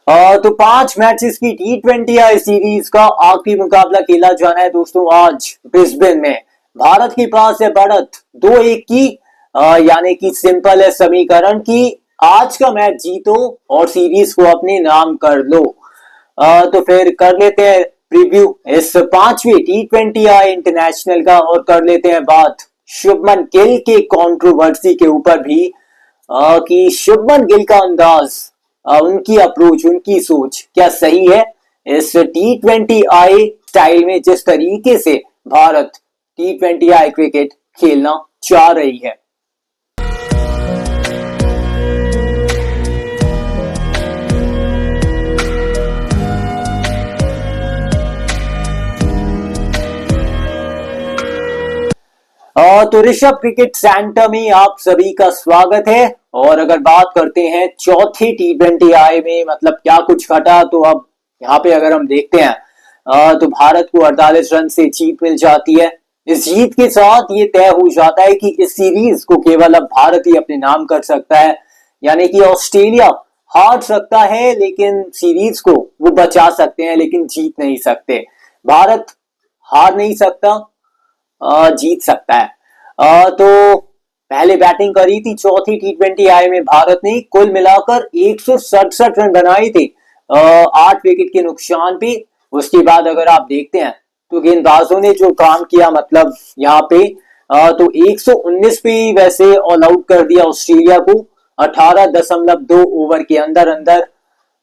तो 5 मैचेस की T20 I series का आखिरी मुकाबला खेला जाना है दोस्तों आज ब्रिस्बेन में। भारत के पास है बढ़त 2-1 की। यानी कि सिंपल है समीकरण की आज का मैच जीतो और सीरीज को अपने नाम कर लो। तो फिर कर लेते हैं प्रीव्यू इस 5वें T20 आई इंटरनेशनल का और कर लेते हैं बात शुभमन गिल के कंट्रोवर्सी के ऊपर भी कि शुभमन गिल का अंदाज, उनकी अप्रोच, उनकी सोच क्या सही है इस T20 आई स्टाइल में, जिस तरीके से भारत T20 आई क्रिकेट खेलना चाह रही है। तो ऋषभ क्रिकेट सेंटर में आप सभी का स्वागत है। और अगर बात करते हैं चौथे T20 आई में मतलब क्या कुछ घटा, तो अब यहाँ पे अगर हम देखते हैं तो भारत को 48 रन से जीत मिल जाती है। इस जीत के साथ ये तय हो जाता है कि इस सीरीज को केवल अब भारत ही अपने नाम कर सकता है। यानी कि ऑस्ट्रेलिया हार सकता है लेकिन सीरीज को वो बचा सकते हैं लेकिन जीत नहीं सकते। भारत हार नहीं सकता, जीत सकता है। तो पहले बैटिंग करी थी चौथी T20 आई में भारत ने, कुल मिलाकर 167 रन बनाए थे 8 विकेट के नुकसान पे। उसके बाद अगर आप देखते हैं तो गेंदबाजों ने जो काम किया मतलब यहाँ पे तो 119 पे वैसे ऑल आउट कर दिया ऑस्ट्रेलिया को 18.2 ओवर के अंदर अंदर,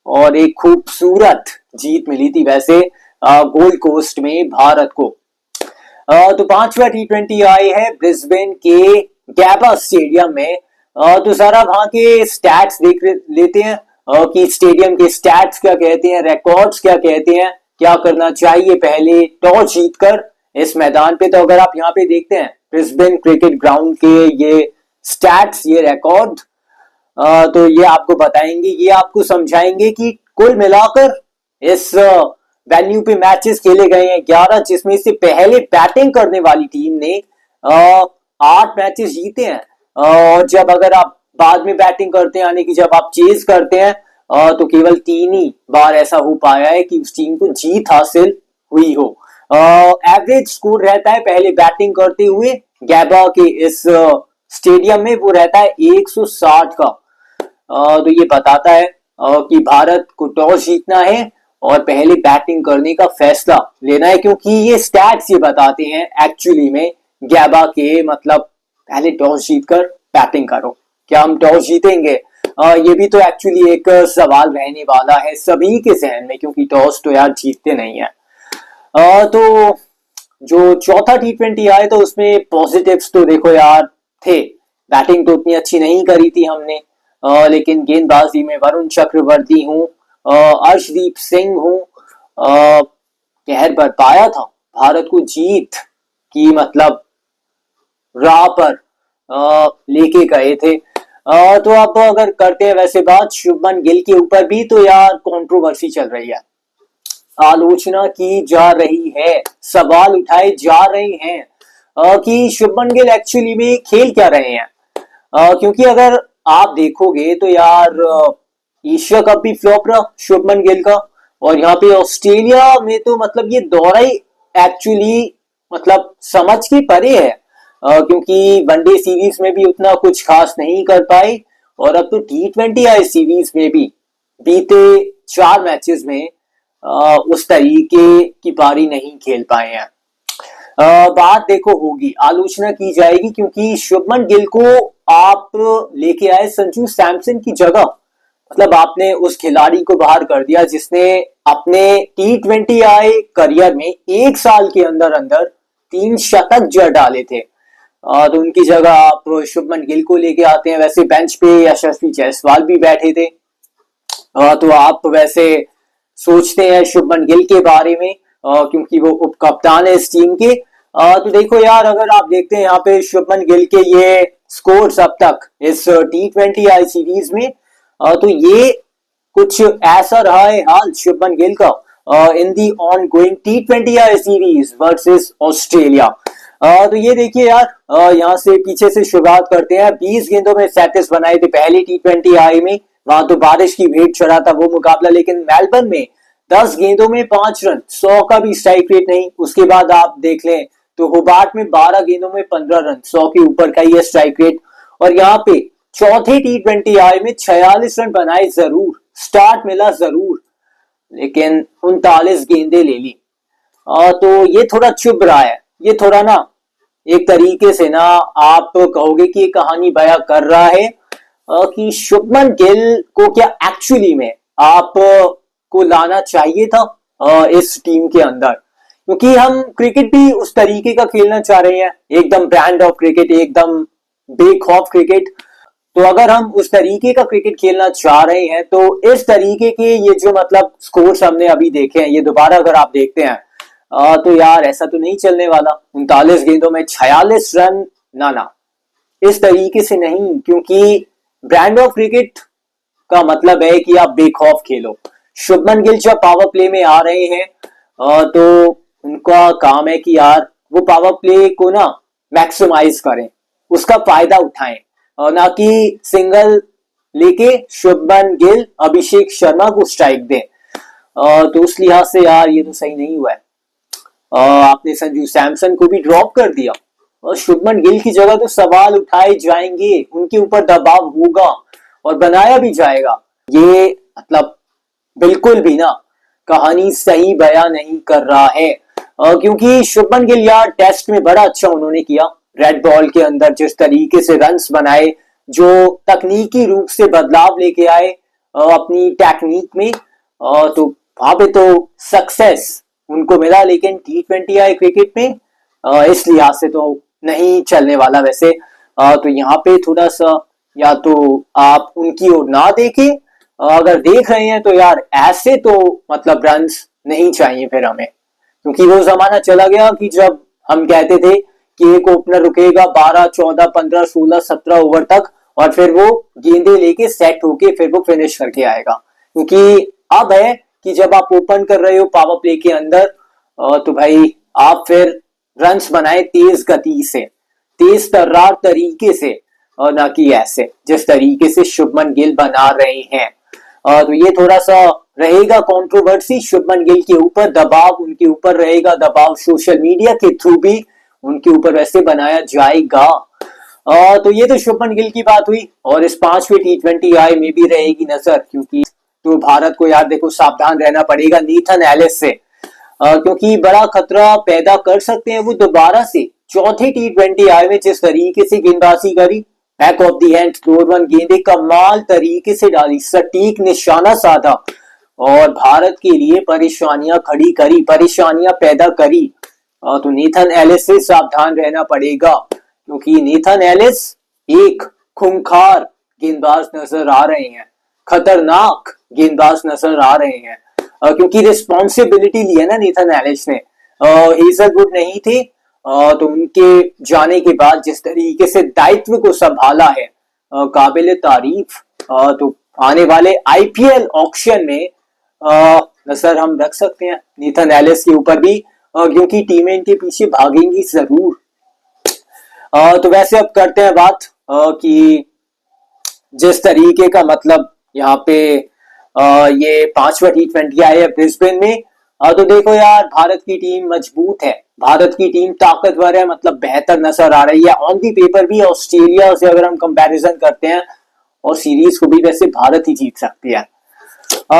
और एक खूबसूरत जीत मिली थी वैसे गोल्ड कोस्ट में भारत को। तो 5वां T20 आई है ब्रिस्बेन के गैबा स्टेडियम में। तो सारा वहां के स्टैट्स देख लेते हैं कि स्टेडियम के स्टैट्स क्या कहते हैं, रिकॉर्ड्स क्या कहते हैं, क्या करना चाहिए पहले टॉस जीतकर इस मैदान पे। तो अगर आप यहाँ पे देखते हैं ब्रिस्बेन क्रिकेट ग्राउंड के ये स्टैट्स, ये रिकॉर्ड, तो ये आपको बताएंगे, ये आपको समझाएंगे कि कुल मिलाकर इस वेन्यू पे मैचेस खेले गए हैं 11, जिसमें से पहले बैटिंग करने वाली टीम ने 8 मैचेस जीते हैं। और जब अगर आप बाद में बैटिंग करते हैं यानी कि जब आप चेज करते हैं तो केवल 3 ही बार ऐसा हो पाया है कि उस टीम को जीत हासिल हुई हो। एवरेज स्कोर रहता है पहले बैटिंग करते हुए गैबा के इस स्टेडियम में, वो रहता है 160 का। तो ये बताता है कि भारत को टॉस जीतना है और पहले बैटिंग करने का फैसला लेना है, क्योंकि ये स्टैट्स ये बताते हैं एक्चुअली में गैबा के मतलब पहले टॉस जीतकर बैटिंग करो। क्या हम टॉस जीतेंगे? ये भी तो एक्चुअली एक सवाल रहने वाला है सभी के जहन में, क्योंकि टॉस तो यार जीतते नहीं है। तो जो चौथा T20 आए तो उसमें पॉजिटिव्स तो देखो यार थे। बैटिंग तो उतनी अच्छी नहीं करी थी हमने, लेकिन गेंदबाजी में वरुण चक्रवर्ती हूँ, अर्शदीप सिंह हूँ, कहर बरपाया था, भारत को जीत की मतलब राह पर लेके गए थे। तो अब अगर करते हैं वैसे बात शुभमन गिल के ऊपर भी, तो यार कंट्रोवर्सी चल रही है, आलोचना की जा रही है, सवाल उठाए जा रहे हैं कि शुभमन गिल एक्चुअली में खेल क्या रहे हैं। क्योंकि अगर आप देखोगे तो यार एशिया कप भी फ्लॉप रहा शुभमन गिल का, और यहाँ पे ऑस्ट्रेलिया में तो मतलब ये दौरा ही एक्चुअली मतलब समझ के परे है, क्योंकि वनडे सीरीज में भी उतना कुछ खास नहीं कर पाए और अब तो T20 आई सीरीज में भी बीते 4 मैचेस में उस तरीके की पारी नहीं खेल पाए हैं। बात देखो होगी, आलोचना की जाएगी, क्योंकि शुभमन गिल को आप लेके आए संजू सैमसन की जगह, मतलब आपने उस खिलाड़ी को बाहर कर दिया जिसने अपने T20 आई करियर में 1 साल के अंदर अंदर 3 शतक जड़ डाले थे। तो उनकी जगह आप शुभमन गिल को लेके आते हैं। वैसे बेंच पे यशस्वी जायसवाल भी बैठे थे, तो आप वैसे सोचते हैं शुभमन गिल के बारे में क्योंकि वो उप कप्तान है इस टीम के। तो देखो यार अगर आप देखते हैं यहाँ पे शुभमन गिल के ये स्कोर्स अब तक इस T20 आई सीरीज में, तो ये कुछ ऐसा रहा है हाल शुभमन गिल का in the ongoing T20 I series versus Australia. तो ये देखिए यार यहाँ से पीछे से शुरुआत करते हैं। 20 गेंदों में 37 बनाए थे पहले T20 आई में, वहां तो बारिश की भेंट चढ़ा था वो मुकाबला, लेकिन मेलबर्न में 10 गेंदों में 5 रन, 100 का भी स्ट्राइक रेट नहीं। उसके बाद आप देख लें तो होबार्ट में 12 गेंदों में 15 रन, 100 के ऊपर का ये स्ट्राइक रेट। और यहाँ पे चौथे T20 आई में 46 रन बनाए जरूर, स्टार्ट मिला जरूर, लेकिन 39 गेंदे ले ली। तो ये थोड़ा चुभ रहा है, ये थोड़ा ना एक तरीके से ना आप कहोगे कि ये कहानी बयां कर रहा है कि शुभमन गिल को क्या एक्चुअली में आप को लाना चाहिए था इस टीम के अंदर, क्योंकि हम क्रिकेट भी उस तरीके का खेलना चाह रहे हैं, एकदम ब्रांड ऑफ क्रिकेट, एकदम बेखौफ क्रिकेट। तो अगर हम उस तरीके का क्रिकेट खेलना चाह रहे हैं तो इस तरीके के ये जो मतलब स्कोर्स हमने अभी देखे हैं, ये दोबारा अगर आप देखते हैं तो यार ऐसा तो नहीं चलने वाला। 39 गेंदों में 46 रन, ना ना, इस तरीके से नहीं, क्योंकि ब्रांड ऑफ क्रिकेट का मतलब है कि आप बेखौफ खेलो। शुभमन गिल जब पावर प्ले में आ रहे हैं तो उनका काम है कि यार वो पावर प्ले को ना मैक्सिमाइज करें, उसका फायदा उठाएं, और ना कि सिंगल लेके शुभमन गिल अभिषेक शर्मा को स्ट्राइक दें। तो उस लिहाज से यार ये तो सही नहीं हुआ है। आपने संजू सैमसन को भी ड्रॉप कर दिया और शुभमन गिल की जगह तो सवाल उठाए जाएंगे, उनके ऊपर दबाव होगा और बनाया भी जाएगा। ये मतलब बिल्कुल भी ना कहानी सही बयां नहीं कर रहा है, क्योंकि शुभमन गिल यार टेस्ट में बड़ा अच्छा उन्होंने किया, रेड बॉल के अंदर जिस तरीके से रन्स बनाए, जो तकनीकी रूप से बदलाव लेके आए अपनी टेक्निक में, तो वहां पे तो सक्सेस उनको मिला। लेकिन T20 आई क्रिकेट में इस लिहाज से तो नहीं चलने वाला वैसे। तो यहाँ पे थोड़ा सा या तो आप उनकी ओर ना देखें, अगर देख रहे हैं तो यार ऐसे तो मतलब रन्स नहीं चाहिए फिर हमें, क्योंकि वो जमाना चला गया कि जब हम कहते थे कि एक ओपनर रुकेगा 12, 14, 15, 16, 17 ओवर तक और फिर वो गेंदे लेके सेट होके फिर वो फिनिश करके आएगा। क्योंकि अब है कि जब आप ओपन कर रहे हो पावर प्ले के अंदर तो भाई आप फिर रन्स बनाए तेज गति से, तेज तर्रार तरीके से, और ना कि ऐसे जिस तरीके से शुभमन गिल बना रहे हैं। तो ये थोड़ा सा रहेगा कंट्रोवर्सी, शुभमन गिल के ऊपर दबाव, उनके ऊपर रहेगा दबाव, सोशल मीडिया के थ्रू भी उनके ऊपर वैसे बनाया जाएगा। तो ये तो शुभमन गिल की बात हुई, और इस 5वें T20 आई में भी रहेगी नजर, क्योंकि तो भारत को यार देखो सावधान रहना पड़ेगा नीथन एलिस से, क्योंकि बड़ा खतरा पैदा कर सकते हैं वो दोबारा से। चौथे T20 आई में जिस तरीके से गेंदबाजी करी, back of the hand floor one गेंदे कमाल तरीके से डाली, सटीक निशाना साधा और भारत के लिए परेशानियां खड़ी करी, परेशानियां पैदा करी। तो नीथन एलिस से सावधान रहना पड़ेगा, क्योंकि नीथन एलिस एक खूंखार गेंदबाज नजर आ रहे हैं, खतरनाक गेंदबाज नजर आ रहे हैं, क्योंकि रिस्पॉन्सिबिलिटी ली है ना नीथन एलिस ने। हेजलवुड नहीं थे तो उनके जाने के बाद जिस तरीके से दायित्व को संभाला है काबिल तारीफ। तो आने वाले IPL ऑक्शन में नजर हम रख सकते हैं नीथन एलिस के ऊपर भी, क्योंकि टीमें इनके पीछे भागेंगी जरूर। तो वैसे अब करते हैं बात कि जिस तरीके का मतलब यहाँ पे ये 5वां T20 आया है ब्रिस्बेन में, तो देखो यार भारत की टीम मजबूत है, भारत की टीम ताकतवर है, मतलब बेहतर नजर आ रही है ऑन दी पेपर भी। ऑस्ट्रेलिया से अगर हम कंपैरिजन करते हैं, और सीरीज को भी वैसे भारत ही जीत सकती है।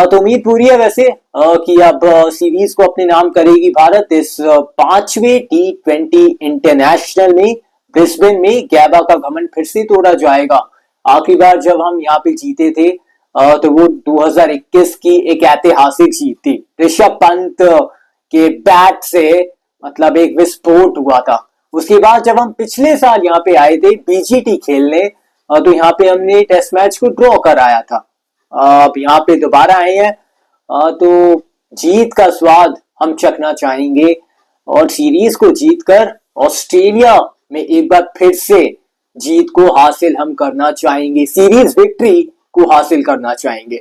तो उम्मीद पूरी है वैसे कि अब सीरीज को अपने नाम करेगी भारत इस 5वें T20 इंटरनेशनल में। ब्रिस्बेन में गैबा का घमंड फिर से तोड़ा जाएगा। आखिरी बार जब हम यहाँ पे जीते थे तो वो 2021 की एक ऐतिहासिक जीत थी, ऋषभ पंत के बैट से मतलब एक विस्फोट हुआ था। उसके बाद जब हम पिछले साल यहाँ पे आए थे BGT खेलने, तो यहाँ पे हमने टेस्ट मैच को ड्रॉ कराया था। अब यहाँ पे दोबारा आए हैं तो जीत का स्वाद हम चखना चाहेंगे और सीरीज को जीतकर ऑस्ट्रेलिया में एक बार फिर से जीत को हासिल हम करना चाहेंगे, सीरीज विक्ट्री को हासिल करना चाहेंगे।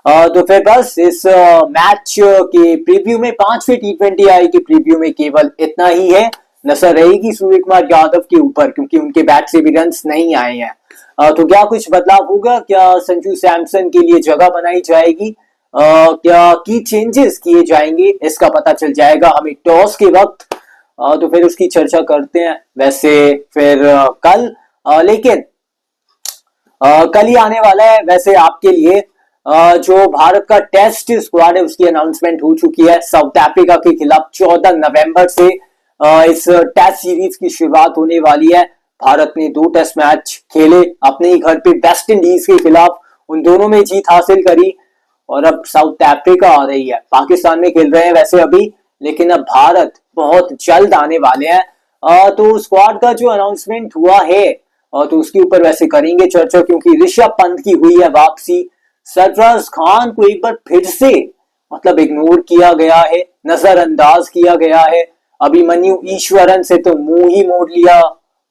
तो फिर बस इस मैच के प्रीव्यू में, 5वें T20 आई के प्रीव्यू में केवल इतना ही है। नजर रहेगी सूर्य कुमार यादव के ऊपर, क्योंकि उनके बैट से भी रन्स नहीं आए हैं। तो क्या कुछ बदलाव होगा? क्या संजू सैमसन के लिए जगह बनाई जाएगी? क्या की चेंजेस किए जाएंगे? इसका पता चल जाएगा हमें टॉस के वक्त। तो फिर उसकी चर्चा करते हैं। वैसे फिर कल लेकिन कल ही आने वाला है वैसे आपके लिए जो भारत का टेस्ट स्क्वाड है उसकी अनाउंसमेंट हो चुकी है। साउथ अफ्रीका के खिलाफ 14 नवंबर से इस टेस्ट सीरीज की शुरुआत होने वाली है। भारत ने 2 टेस्ट मैच खेले अपने ही घर पे वेस्ट इंडीज के खिलाफ, उन दोनों में जीत हासिल करी और अब साउथ अफ्रीका आ रही है। पाकिस्तान में खेल रहे हैं वैसे अभी, लेकिन अब भारत बहुत जल्द आने वाले हैं। तो स्क्वाड का जो अनाउंसमेंट हुआ है तो उसके ऊपर वैसे करेंगे चर्चा, क्योंकि ऋषभ पंत की हुई है वापसी। सरफराज खान को एक बार फिर से मतलब इग्नोर किया गया है, नजरअंदाज किया गया है। अभिमन्यु ईश्वरन से तो मुंह ही मोड़ लिया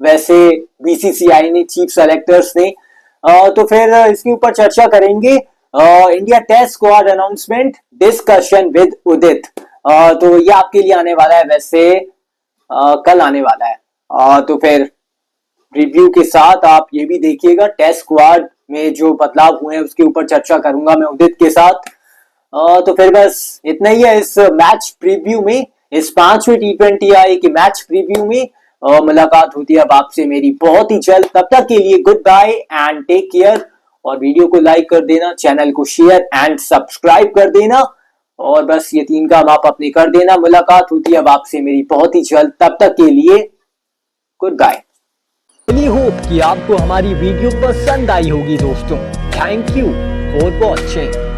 वैसे बीसीसीआई ने, चीफ सेलेक्टर्स ने। तो फिर इसके ऊपर चर्चा करेंगे। India test squad announcement discussion with Udit, तो ये आपके लिए आने वाला है वैसे कल आने वाला है। तो फिर रिव्यू के साथ आप ये भी देखिएगा, टेस्ट स्क्वाड में जो बदलाव हुए हैं उसके ऊपर चर्चा करूंगा मैं उदित के साथ। तो फिर बस इतना ही है इस मैच प्रीव्यू में, इस 5वें T20I के मैच प्रीव्यू में। मुलाकात होती है अब आपसे मेरी बहुत ही जल्द। तब तक के लिए good bye and take care. और वीडियो को लाइक कर देना, चैनल को शेयर एंड सब्सक्राइब कर देना, और बस ये 3 काम आप अपने कर देना। मुलाकात होती है अब आपसे मेरी बहुत ही जल्द। तब तक के लिए गुड बाय। आई होप कि आपको हमारी वीडियो पसंद आई होगी दोस्तों। Thank you for watching.